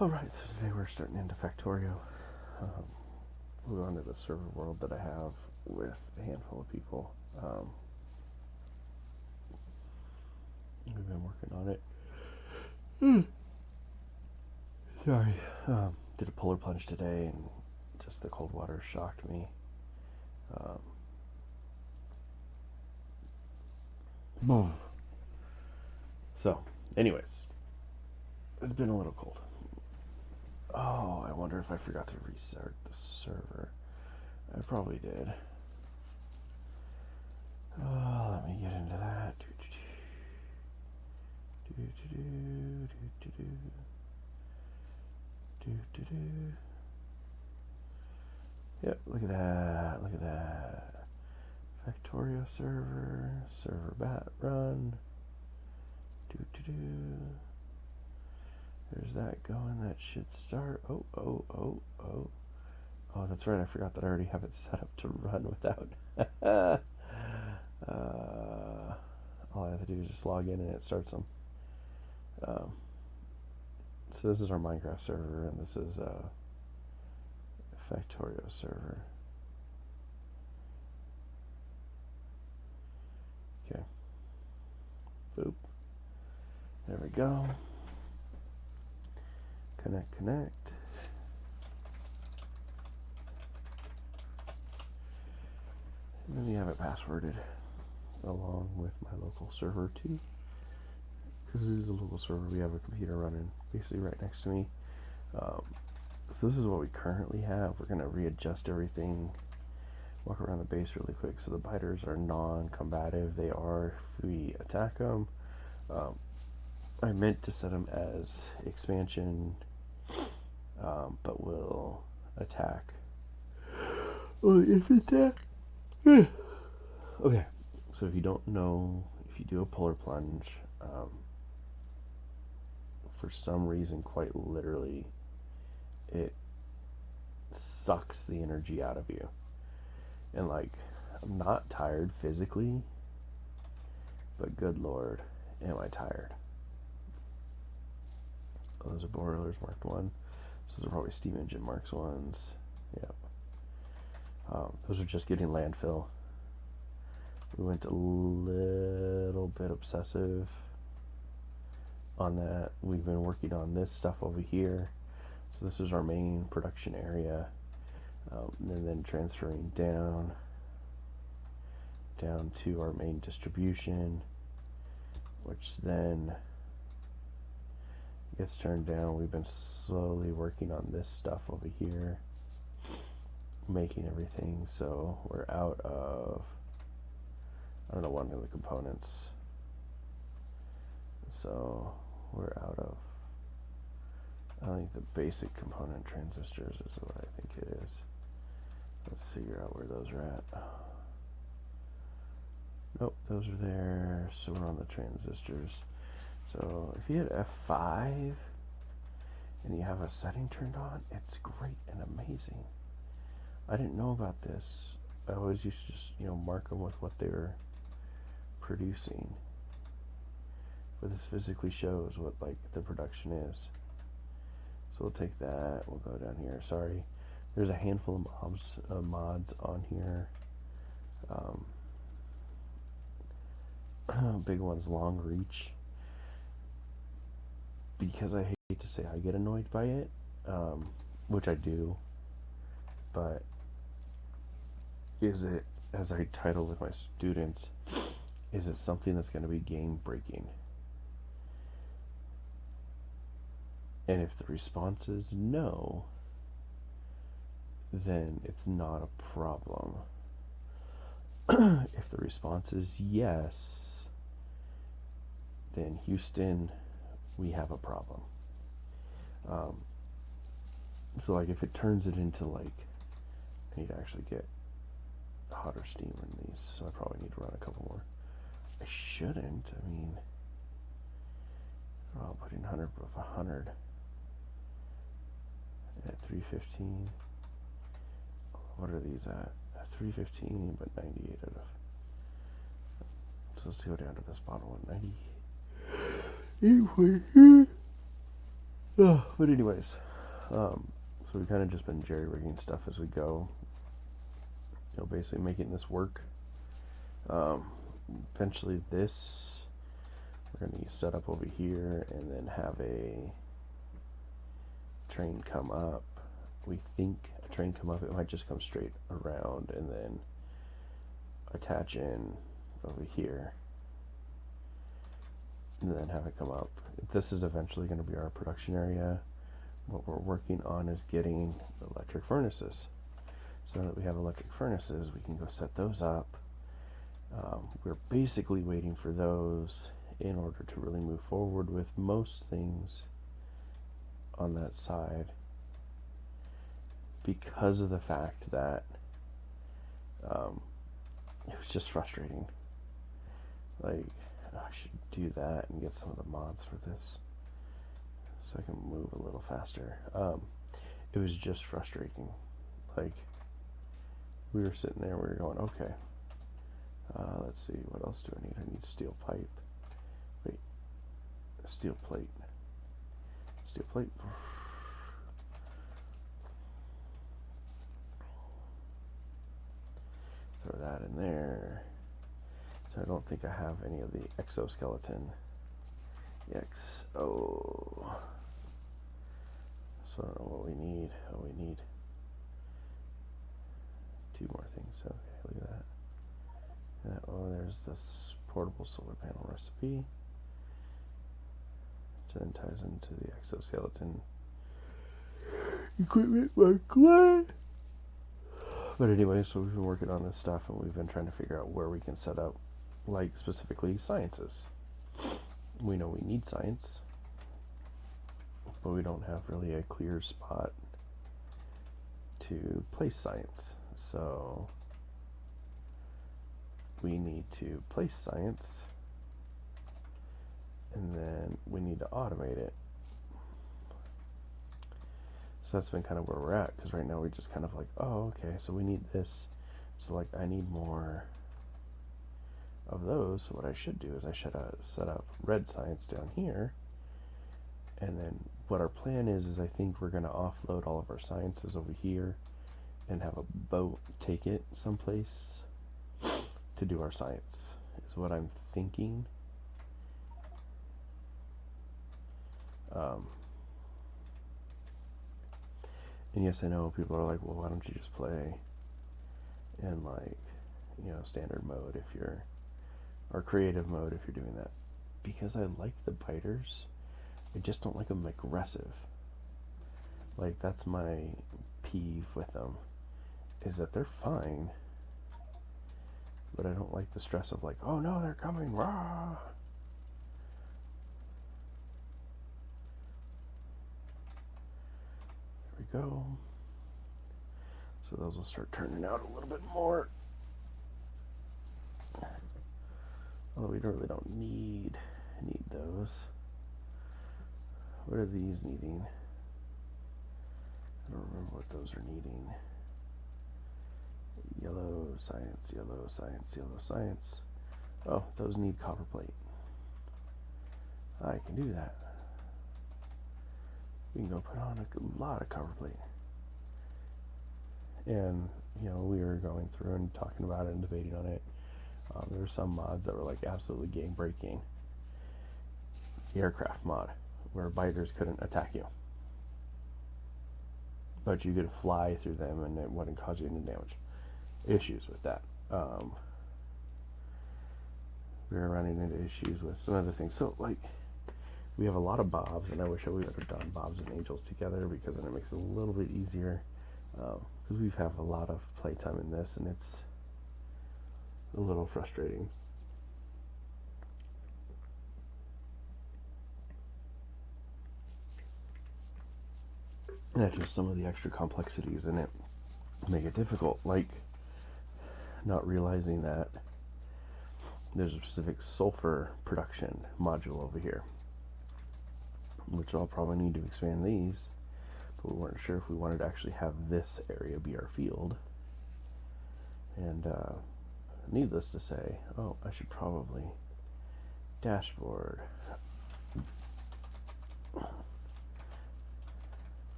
Alright, so today we're starting into Factorio. We're on to the server world that I have with a handful of people. We've been working on it. Sorry. Did a polar plunge today and just the cold water shocked me. So, anyways, it's been a little cold. Oh, I wonder if I forgot to restart the server. I probably did. Let me get into that. Yep, look at that. Look at that. Factorio server bat run. There's that going. That should start. Oh, that's right. I forgot that I already have it set up to run without. All I have to do is just log in and it starts them. So this is our Minecraft server, and this is Factorio server. Okay. Boop. There we go. Connect. And then we have it passworded along with my local server too. Because this is a local server, we have a computer running basically right next to me. So this is what we currently have. We're going to readjust everything, walk around the base really quick. So the biters are non-combative. They are if we attack them. I meant to set them as expansion, but will attack. Oh, if attack. Okay, so if you don't know, if you do a polar plunge, for some reason, quite literally, it sucks the energy out of you. And like, I'm not tired physically, but good lord, am I tired. Oh, those are boilers marked 1. So those are probably steam engine marks 1s. Yep. Those are just getting landfill. We went a little bit obsessive on that. We've been working on this stuff over here. So this is our main production area. And then transferring down to our main distribution, which then gets turned down. We've been slowly working on this stuff over here, making everything. So we're out of, I don't know, one of the components. So we're out of, I think the basic component transistors is what I think it is. Let's figure out where those are at. Nope, those are there. So we're on the transistors. So if you hit F5 and you have a setting turned on, it's great and amazing. I didn't know about this. I always used to just, mark them with what they were producing. But this physically shows what like the production is. So we'll take that. We'll go down here. Sorry, there's a handful of mods on here. Big one's long reach. Because I hate to say I get annoyed by it, which I do, but is it, as I title with my students, is it something that's going to be game breaking? And if the response is no, then it's not a problem. If the response is yes, then Houston, we have a problem. So like if it turns it into like, I need to actually get hotter steam in these, so I probably need to run a couple more. I shouldn't, I mean, I'll put in 100 of 100 at 315. What are these at? At 315, but 98 out of. So let's go down to this bottom one, 98. But anyways, so we've kind of just been jerry-rigging stuff as we go, basically making this work. Eventually this, we're going to set up over here and then have a train come up. We think a train come up, it might just come straight around and then attach in over here and then have it come up. This is eventually going to be our production area. What we're working on is getting electric furnaces. So now that we have electric furnaces, we can go set those up. We're basically waiting for those in order to really move forward with most things on that side, because of the fact that it was just frustrating. Like, I should do that and get some of the mods for this so I can move a little faster. It was just frustrating. Like, we were sitting there, we were going, okay, let's see, what else do I need? I need steel pipe. Wait, steel plate. Steel plate. Throw that in there. So I don't think I have any of the exoskeleton. XO. So I don't know what we need. Oh, we need 2 more things. Okay, look at that. Oh, there's this portable solar panel recipe. Which then ties into the exoskeleton equipment like what? But anyway, so we've been working on this stuff and we've been trying to figure out where we can set up, like specifically sciences. We know we need science, but we don't have really a clear spot to place science. So we need to place science and then we need to automate it. So that's been kind of where we're at, because right now we just kind of like, oh, okay, so we need this. So like, I need more of those. So what I should do is I should set up red science down here. And then what our plan is I think we're going to offload all of our sciences over here and have a boat take it someplace to do our science, is what I'm thinking. And yes, I know people are like, well, why don't you just play in like, standard mode if you're, or creative mode if you're doing that. Because I like the biters, I just don't like them aggressive. Like, that's my peeve with them, is that they're fine, but I don't like the stress of like, oh no, they're coming, rah! There we go. So those will start turning out a little bit more. Although we really don't need those. What are these needing? I don't remember what those are needing. Yellow science, yellow science, yellow science. Oh, those need copper plate. I can do that. We can go put on a lot of copper plate. And, we were going through and talking about it and debating on it. There were some mods that were like absolutely game breaking. The aircraft mod, where biters couldn't attack you, but you could fly through them and it wouldn't cause you any damage. Issues with that. We were running into issues with some other things. So, like, we have a lot of bobs, and I wish I would have done bobs and angels together, because then it makes it a little bit easier. Because we have a lot of playtime in this, and it's a little frustrating. And that's just some of the extra complexities in it make it difficult, like not realizing that there's a specific sulfur production module over here, which I'll probably need to expand these, but we weren't sure if we wanted to actually have this area be our field. And needless to say, oh, I should probably dashboard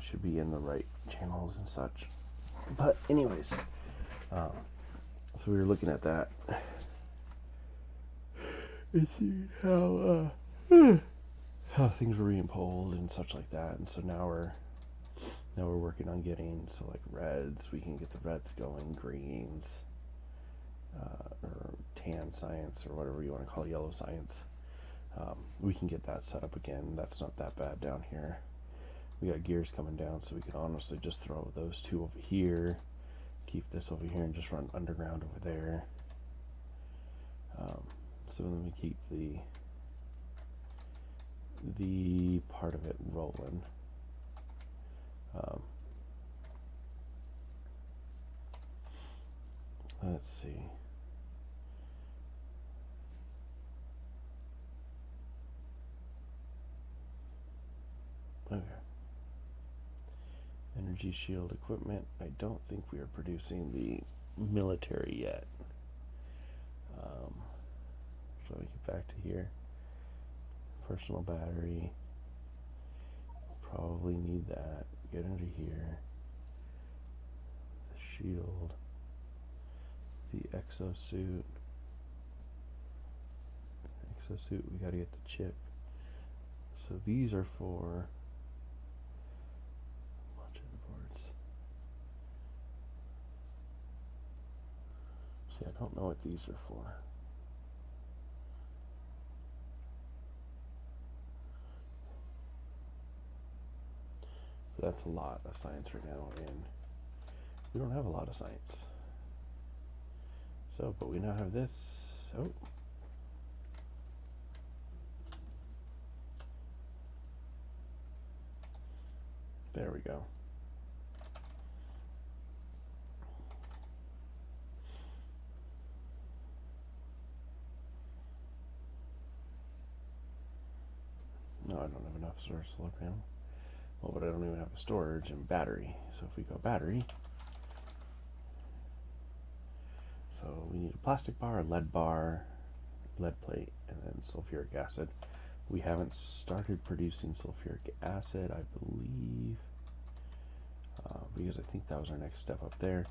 should be in the right channels and such. But anyways, so we were looking at that and seeing how things were being pulled and such like that. And so now we're working on getting, so like reds, we can get the reds going, greens, or tan science, or whatever you want to call yellow science. We can get that set up again. That's not that bad down here. We got gears coming down, so we could honestly just throw those two over here, keep this over here, and just run underground over there. So then we keep the part of it rolling. Let's see. Okay. Energy shield equipment. I don't think we are producing the military yet. So we get back to here. Personal battery. Probably need that. Get into here. The shield. The exosuit. Exosuit, we gotta get the chip. So these are for a bunch of the boards. See, I don't know what these are for. So that's a lot of science right now, and we don't have a lot of science. So, but we now have this. Oh. There we go. No, I don't have enough solar panel. Well, but I don't even have a storage and battery. So if we go battery, so we need a plastic bar, a lead bar, lead plate, and then sulfuric acid. We haven't started producing sulfuric acid, I believe, because I think that was our next step up there.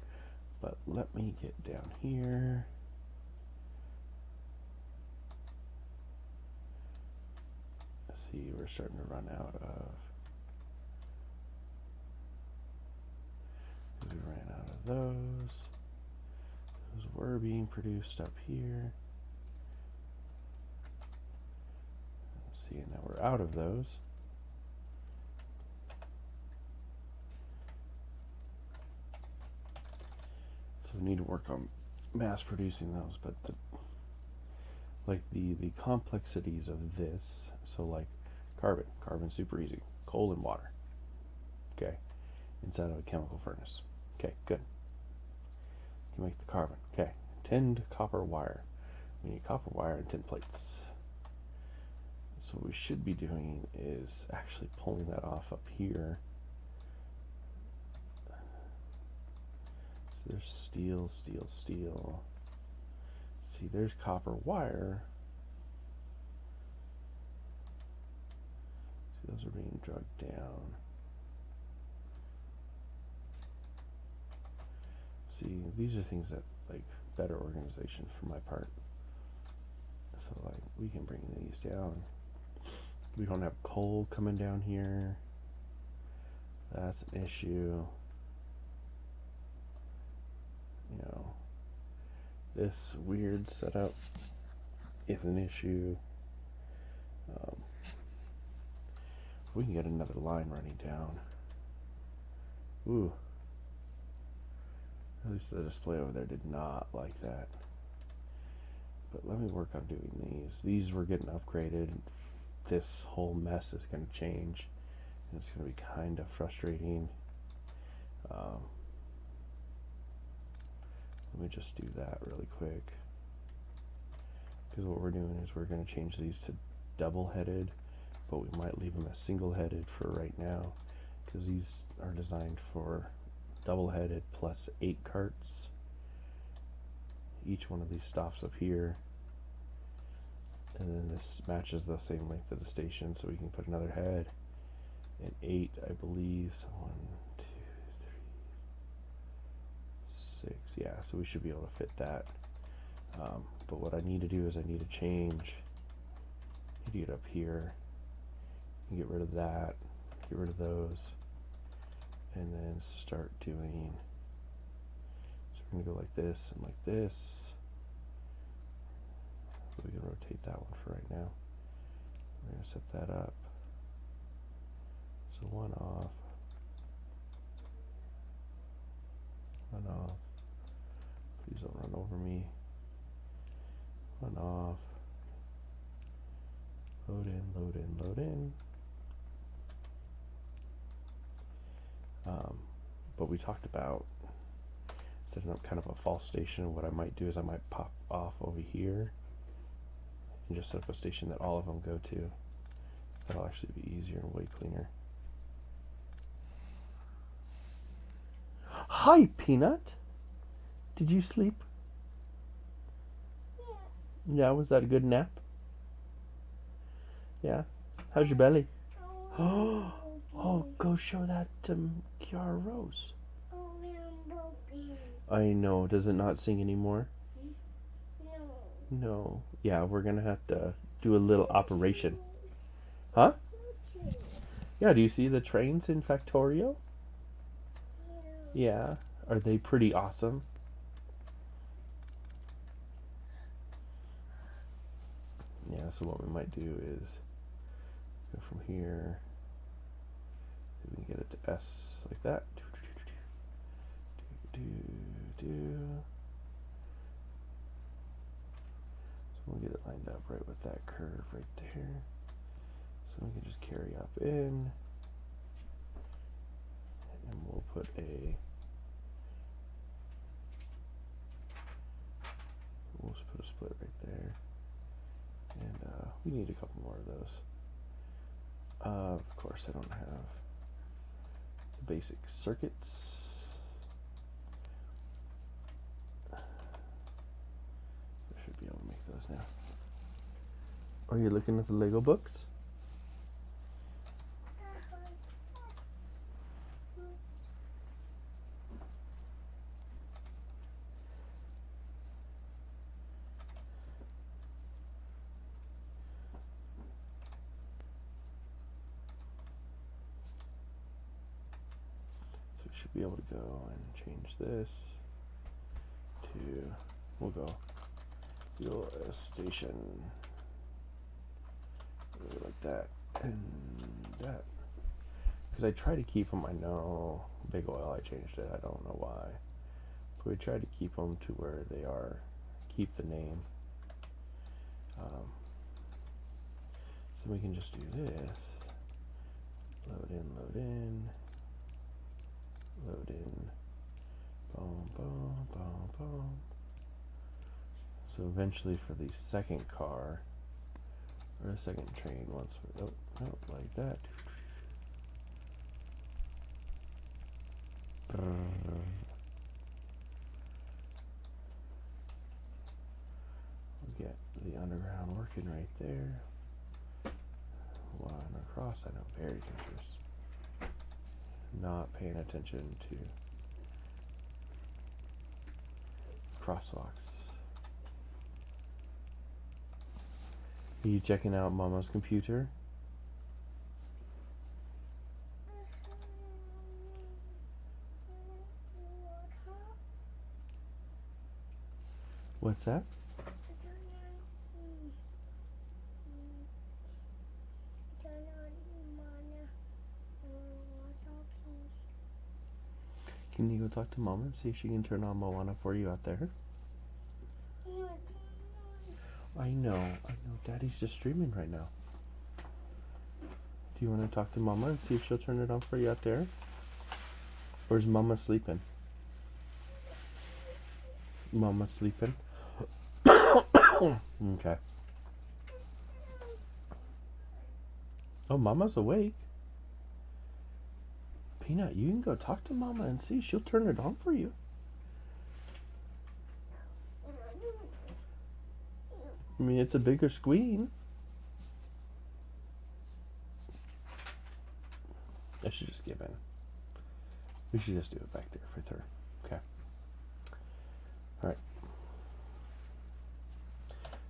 But let me get down here. Let's see, we're starting to run out of. We ran out of those. Those were being produced up here. Let's see, and now we're out of those. So we need to work on mass producing those, but the complexities of this, so like carbon's super easy, coal and water, okay, inside of a chemical furnace. Okay, good. You can make the carbon. Okay, tinned copper wire. We need copper wire and tin plates. So what we should be doing is actually pulling that off up here. So there's steel. See, there's copper wire. See, those are being drugged down. See, these are things that, like, better organization for my part. So, like, we can bring these down. We don't have coal coming down here. That's an issue. You know, this weird setup is an issue. We can get another line running down. Ooh. At least the display over there did not like that. But let me work on doing these. These were getting upgraded. This whole mess is going to change. And it's going to be kind of frustrating. Let me just do that really quick. Because what we're doing is we're going to change these to double-headed. But we might leave them as single-headed for right now. Because these are designed for double-headed plus 8 carts. Each one of these stops up here, and then this matches the same length of the station, so we can put another head, and 8, I believe. So 1, 2, 3, 6. Yeah, so we should be able to fit that. But what I need to do is I need to change. I need to get up here and get rid of that, get rid of those, and then start doing. So we're going to go like this and like this. So we can rotate that one for right now. We're going to set that up. So 1 off. 1 off. Please don't run over me. 1 off. Load in, load in, load in. But we talked about setting up kind of a false station. What I might do is I might pop off over here and just set up a station that all of them go to. That'll actually be easier and way cleaner. Hi, Peanut. Did you sleep? Yeah, was that a good nap? Yeah. How's your belly? Oh, go show that to Kiara Rose. I know. Does it not sing anymore? No. Yeah, we're gonna have to do a little operation. Huh? Yeah, do you see the trains in Factorio? Yeah. Are they pretty awesome? Yeah, so what we might do is go from here. See if we can get it to S like that. So we'll get it lined up right with that curve right there. So we can just carry up in. And we'll put a split right there. And we need a couple more of those. Of course, I don't have the basic circuits. I should be able to make those now. Are you looking at the Lego books? Should be able to go and change this to, we'll go station like that and that, because I try to keep them. I know Big Oil, I changed it, I don't know why, but we try to keep them to where they are, keep the name. So we can just do this, load in, load in, boom, boom, boom, boom. So eventually for the second car, or the second train, once we, like that. We'll get the underground working right there. One across, I know, very dangerous. Not paying attention to crosswalks. Are you checking out Mama's computer? What's that? Can you go talk to Mama and see if she can turn on Moana for you out there? I know. Daddy's just streaming right now. Do you want to talk to Mama and see if she'll turn it on for you out there? Or is Mama sleeping? Mama sleeping? Okay. Oh, Mama's awake. Peanut, you can go talk to Mama and see. She'll turn it on for you. I mean, it's a bigger screen. I should just give in. We should just do it back there with her. Okay. Alright.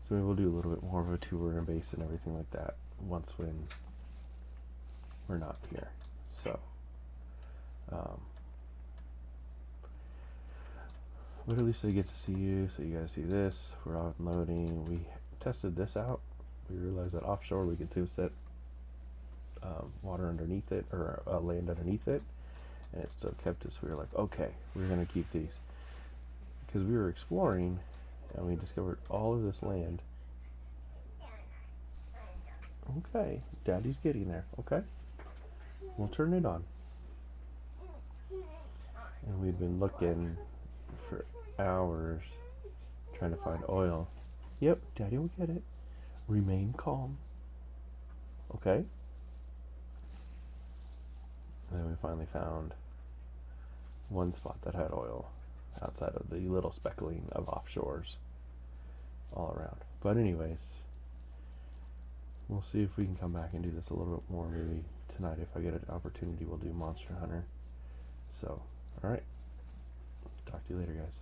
So maybe we'll do a little bit more of a tour and base and everything like that once when we're not here. So, but at least I get to see you, so you guys see this. We're unloading. We tested this out. We realized that offshore we could set water underneath it, or land underneath it, and it still kept us. We were like, okay, we're going to keep these. Because we were exploring, and we discovered all of this land. Okay, Daddy's getting there, okay? We'll turn it on. And we'd been looking for hours trying to find oil. Yep, Daddy will get it. Remain calm. Okay? And then we finally found one spot that had oil outside of the little speckling of offshores all around. But anyways, we'll see if we can come back and do this a little bit more. Maybe tonight, if I get an opportunity, we'll do Monster Hunter. So, alright. Talk to you later, guys.